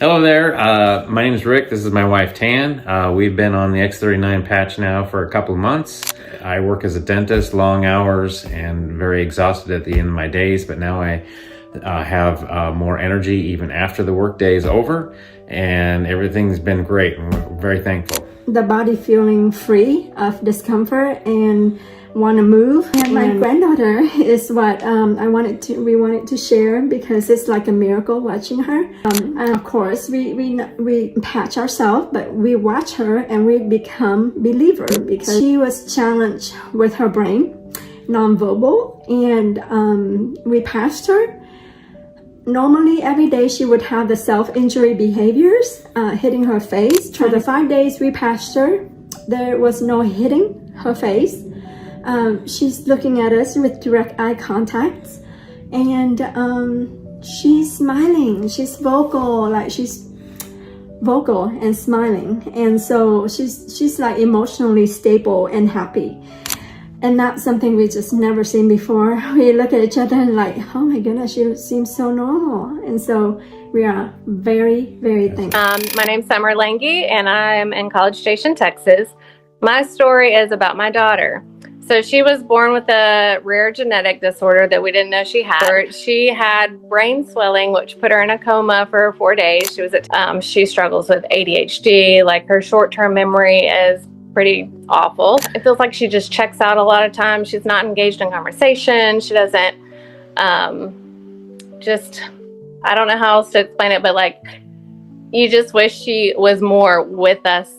Hello there. My name is Rick. This is my wife, Tan. We've been on the X39 patch now for a couple of months. I work as a dentist, long hours, and very exhausted at the end of my days, but now I have more energy even after the work day is over, and everything's been great, and we're very thankful. The body feeling free of discomfort and want to move. And my granddaughter is what we wanted to share because it's like a miracle watching her. And of course we patch ourselves, but we watch her and we become believer because she was challenged with her brain, nonverbal, and we patched her. Normally, every day she would have the self-injury behaviors, hitting her face. For the 5 days we patched her, there was no hitting her face. She's looking at us with direct eye contact, and she's smiling. She's vocal, like she's vocal and smiling, and so she's like emotionally stable and happy. And that's something we just never seen before. We look at each other and like, oh my goodness, she seems so normal. And so we are very, very thankful. My name's Summer Lange, and I'm in College Station, Texas. My story is about my daughter. So she was born with a rare genetic disorder that we didn't know she had. She had brain swelling, which put her in a coma for 4 days. She struggles with ADHD. Like, her short-term memory is pretty awful. It feels like she just checks out a lot of times. She's not engaged in conversation. She doesn't, I don't know how else to explain it, but like, you just wish she was more with us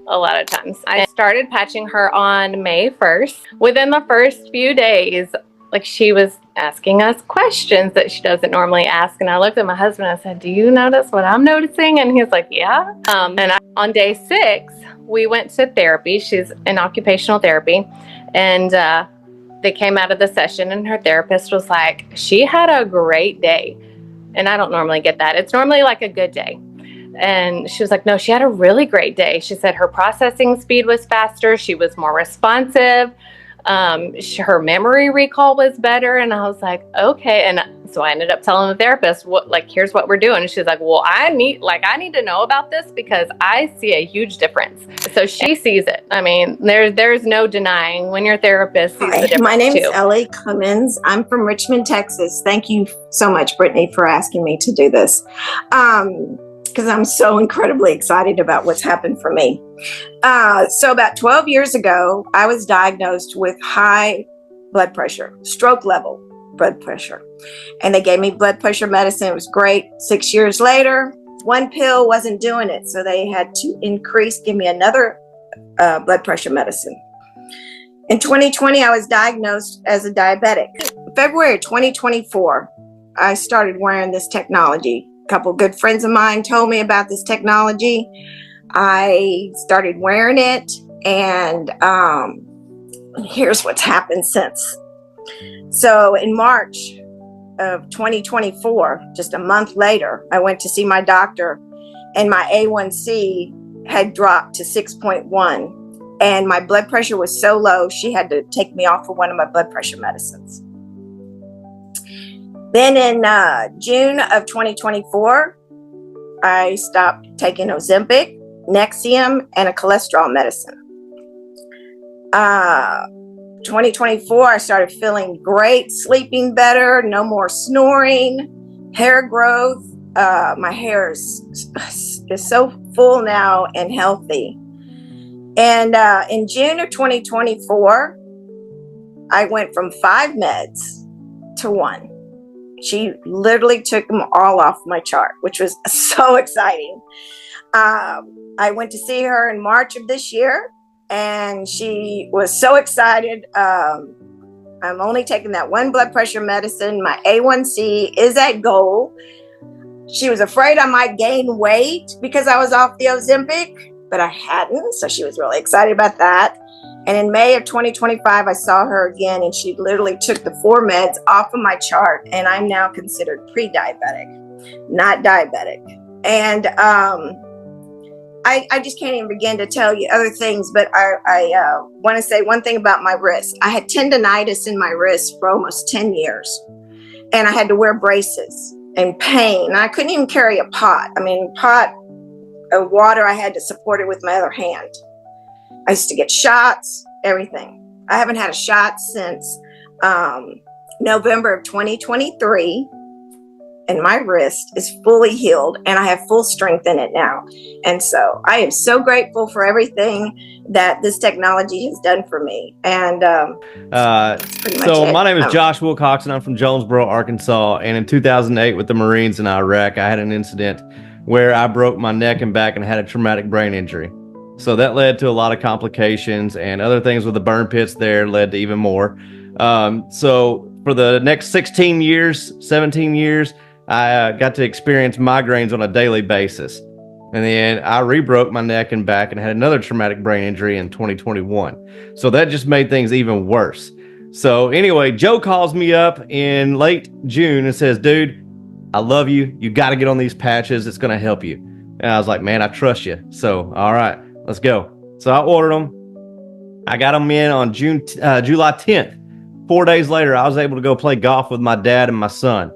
a lot of times. I started patching her on May 1st. Within the first few days, like, she was asking us questions that she doesn't normally ask. And I looked at my husband and I said, do you notice what I'm noticing? And he was like, yeah. On day 6, we went to therapy. She's in occupational therapy. And they came out of the session and her therapist was like, she had a great day. And I don't normally get that. It's normally like a good day. And she was like, no, she had a really great day. She said her processing speed was faster. She was more responsive. Her memory recall was better. And I was like, okay. And so I ended up telling the therapist, here's what we're doing. And she's like, well, I need to know about this because I see a huge difference. So she sees it. I mean, there's no denying when your therapist sees the difference. My name is too. Ellie Clemens. I'm from Richmond, Texas. Thank you so much, Brittany, for asking me to do this. Because I'm so incredibly excited about what's happened for me. So about 12 years ago, I was diagnosed with high blood pressure, stroke level blood pressure. And they gave me blood pressure medicine. It was great. 6 years later, one pill wasn't doing it. So they had to give me another blood pressure medicine. In 2020, I was diagnosed as a diabetic. February 2024, I started wearing this technology. A couple good friends of mine told me about this technology. I started wearing it, and here's what's happened since. So in March of 2024, just a month later, I went to see my doctor, and my A1C had dropped to 6.1, and my blood pressure was so low, she had to take me off of one of my blood pressure medicines. Then in June of 2024, I stopped taking Ozempic, Nexium, and a cholesterol medicine. 2024, I started feeling great, sleeping better, no more snoring, hair growth. My hair is so full now and healthy. And in June of 2024, I went from 5 meds to 1. She literally took them all off my chart, which was so exciting. I went to see her in March of this year, and she was so excited. I'm only taking that one blood pressure medicine. My A1C is at goal. She was afraid I might gain weight because I was off the Ozempic, but I hadn't. So she was really excited about that. And in May of 2025, I saw her again, and she literally took the 4 meds off of my chart, and I'm now considered pre-diabetic, not diabetic. And I just can't even begin to tell you other things, but I want to say one thing about my wrist. I had tendonitis in my wrist for almost 10 years, and I had to wear braces. and pain. I couldn't even carry a pot. I mean, pot of water, I had to support it with my other hand. I used to get shots, everything. I haven't had a shot since November of 2023, and my wrist is fully healed and I have full strength in it now. And so I am so grateful for everything that this technology has done for me. And so my name is Josh Wilcox, and I'm from Jonesboro, Arkansas. And in 2008 with the Marines in Iraq, I had an incident where I broke my neck and back and had a traumatic brain injury. So that led to a lot of complications, and other things with the burn pits there led to even more. So for the next 17 years, I got to experience migraines on a daily basis. And then I re-broke my neck and back and had another traumatic brain injury in 2021. So that just made things even worse. So anyway, Joe calls me up in late June and says, dude, I love you. You got to get on these patches. It's going to help you. And I was like, man, I trust you. So, all right, let's go. So I ordered them. I got them in on July 10th. 4 days later, I was able to go play golf with my dad and my son.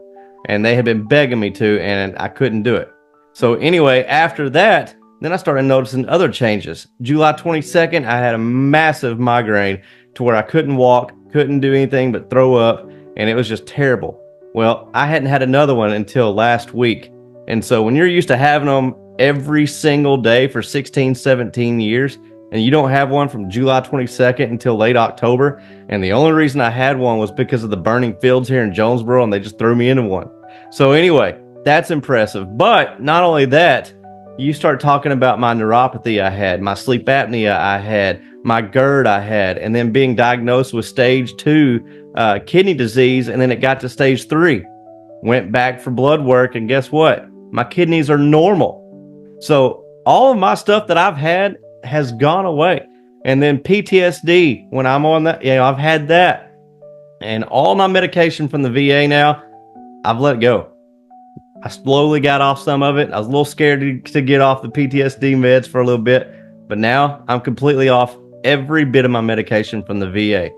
And they had been begging me to, and I couldn't do it. So anyway, after that, then I started noticing other changes. July 22nd, I had a massive migraine to where I couldn't walk, couldn't do anything but throw up, and it was just terrible. Well, I hadn't had another one until last week. And so when you're used to having them every single day for 16, 17 years, and you don't have one from July 22nd until late October, and the only reason I had one was because of the burning fields here in Jonesboro, and they just threw me into one. So anyway, that's impressive. But not only that, you start talking about my neuropathy I had, my sleep apnea I had, my GERD I had, and then being diagnosed with stage 2 kidney disease, and then it got to stage 3. Went back for blood work, and guess what? My kidneys are normal. So all of my stuff that I've had has gone away. And then PTSD, when I'm on that, I've had that. And all my medication from the VA now, I've let go. I slowly got off some of it. I was a little scared to get off the PTSD meds for a little bit, but now I'm completely off every bit of my medication from the VA.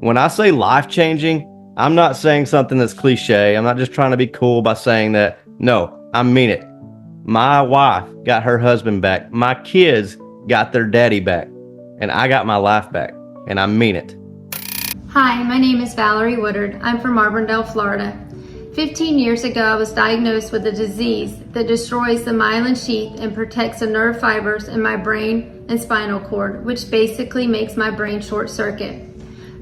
When I say life-changing, I'm not saying something that's cliche. I'm not just trying to be cool by saying that. No, I mean it. My wife got her husband back. My kids got their daddy back. And I got my life back. And I mean it. Hi, my name is Valerie Woodard. I'm from Auburndale, Florida. 15 years ago, I was diagnosed with a disease that destroys the myelin sheath and protects the nerve fibers in my brain and spinal cord, which basically makes my brain short circuit.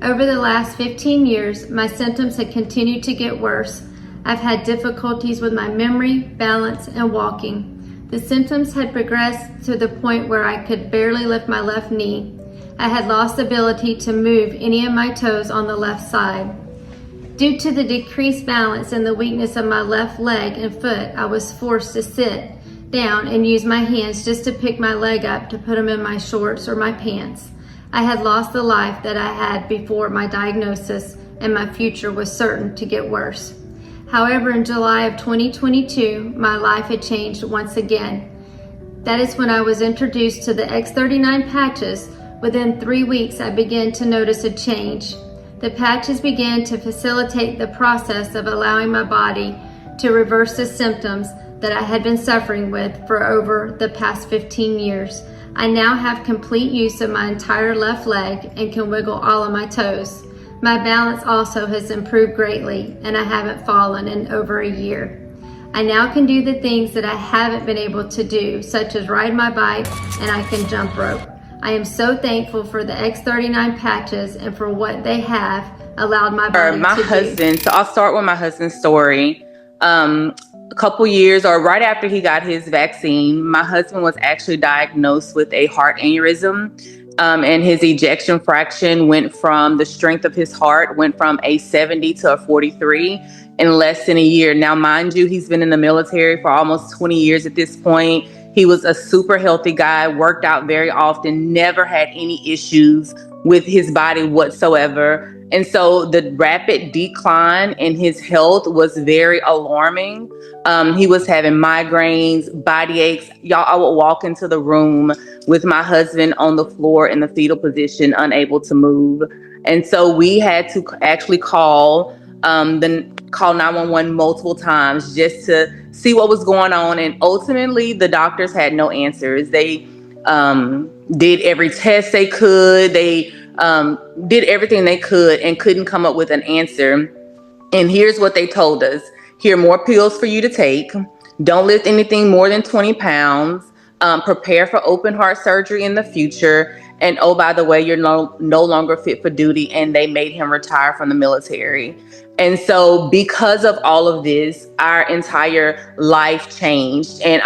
Over the last 15 years, my symptoms had continued to get worse. I've had difficulties with my memory, balance, and walking. The symptoms had progressed to the point where I could barely lift my left knee. I had lost the ability to move any of my toes on the left side. Due to the decreased balance and the weakness of my left leg and foot, I was forced to sit down and use my hands just to pick my leg up to put them in my shorts or my pants. I had lost the life that I had before my diagnosis, and my future was certain to get worse. However, in July of 2022, my life had changed once again. That is when I was introduced to the X39 patches. Within 3 weeks, I began to notice a change. The patches began to facilitate the process of allowing my body to reverse the symptoms that I had been suffering with for over the past 15 years. I now have complete use of my entire left leg and can wiggle all of my toes. My balance also has improved greatly, and I haven't fallen in over a year. I now can do the things that I haven't been able to do, such as ride my bike, and I can jump rope. I am so thankful for the X39 patches and for what they have allowed my body to do. So I'll start with my husband's story. A couple years or right after he got his vaccine, my husband was actually diagnosed with a heart aneurysm. And his ejection fraction went from the strength of his heart went from a 70 to a 43 in less than a year. Now, mind you, he's been in the military for almost 20 years at this point. He was a super healthy guy, worked out very often, never had any issues with his body whatsoever. And so the rapid decline in his health was very alarming. He was having migraines, body aches. Y'all, I would walk into the room with my husband on the floor in the fetal position, unable to move. And so we had to actually call then called 911 multiple times just to see what was going on. And ultimately, the doctors had no answers. They did every test they could. They did everything they could and couldn't come up with an answer. And here's what they told us. Here are more pills for you to take. Don't lift anything more than 20 pounds. Prepare for open heart surgery in the future. And oh, by the way, you're no longer fit for duty. And they made him retire from the military. And so because of all of this, our entire life changed. And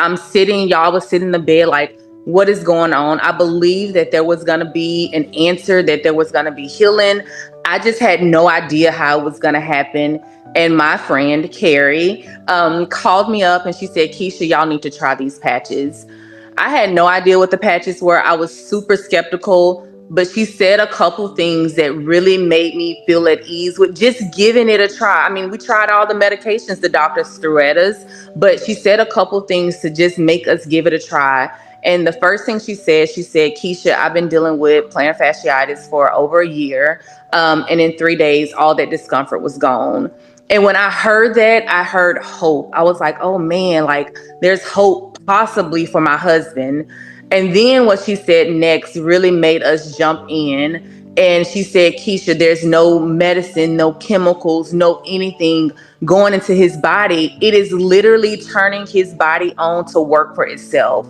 y'all was sitting in the bed like, what is going on? I believe that there was going to be an answer, that there was going to be healing. I just had no idea how it was going to happen. And my friend, Carrie, called me up and she said, Keisha, y'all need to try these patches. I had no idea what the patches were. I was super skeptical, but she said a couple things that really made me feel at ease with just giving it a try. I mean, we tried all the medications the doctors threw at us, but she said a couple things to just make us give it a try. And the first thing she said, Keisha, I've been dealing with plantar fasciitis for over a year. And in 3 days, all that discomfort was gone. And when I heard that, I heard hope. I was like, oh man, like there's hope possibly for my husband. And then what she said next really made us jump in. And she said, Keisha, there's no medicine, no chemicals, no anything going into his body. It is literally turning his body on to work for itself.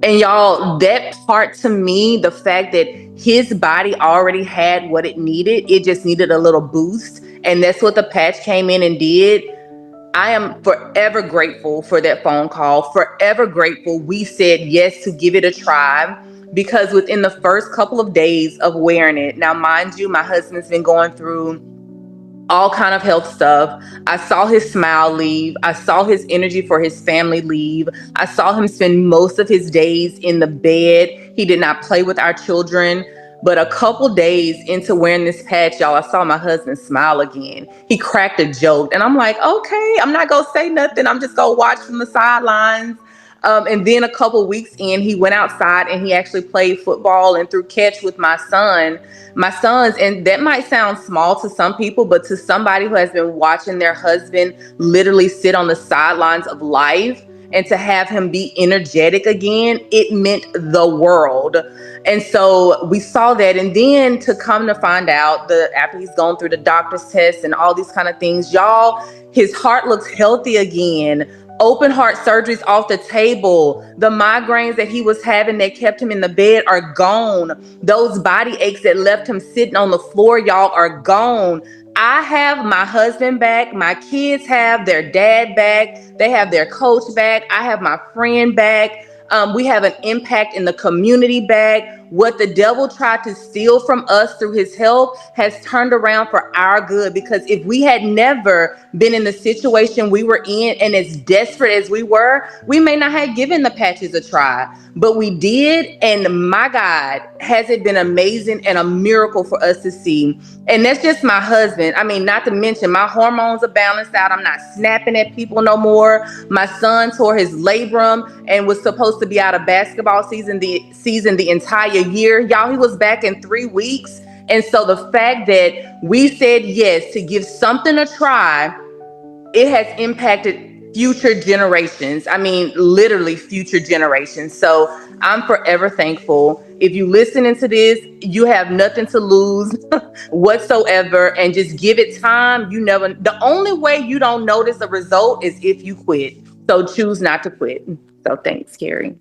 And y'all, that part to me, the fact that his body already had what it needed, it just needed a little boost. And that's what the patch came in and did. I am forever grateful for that phone call, forever grateful we said yes to give it a try, because within the first couple of days of wearing it, now mind you, my husband's been going through all kind of health stuff. I saw his smile leave. I saw his energy for his family leave. I saw him spend most of his days in the bed. He did not play with our children. But a couple days into wearing this patch, y'all, I saw my husband smile again. He cracked a joke. And I'm like, okay, I'm not going to say nothing. I'm just going to watch from the sidelines. And then a couple weeks in, he went outside and he actually played football and threw catch with my sons. And that might sound small to some people, but to somebody who has been watching their husband literally sit on the sidelines of life and to have him be energetic again, it meant the world. And so we saw that. And then to come to find out after he's gone through the doctor's tests and all these kind of things, y'all, his heart looks healthy again. Open heart surgery's off the table. The migraines that he was having that kept him in the bed are gone. Those body aches that left him sitting on the floor, y'all, are gone. I have my husband back. My kids have their dad back. They have their coach back. I have my friend back. We have an impact in the community back. What the devil tried to steal from us through his health has turned around for our good, because if we had never been in the situation we were in and as desperate as we were, we may not have given the patches a try, but we did. And my God, has it been amazing and a miracle for us to see. And that's just my husband. I mean, not to mention my hormones are balanced out. I'm not snapping at people no more. My son tore his labrum and was supposed to be out of basketball season the entire year. Y'all, he was back in 3 weeks. And so the fact that we said yes to give something a try, it has impacted future generations. I mean, literally future generations. So I'm forever thankful. If you listening to this, you have nothing to lose whatsoever, and just give it time. The only way you don't notice a result is if you quit. So choose not to quit. So thanks, Carrie.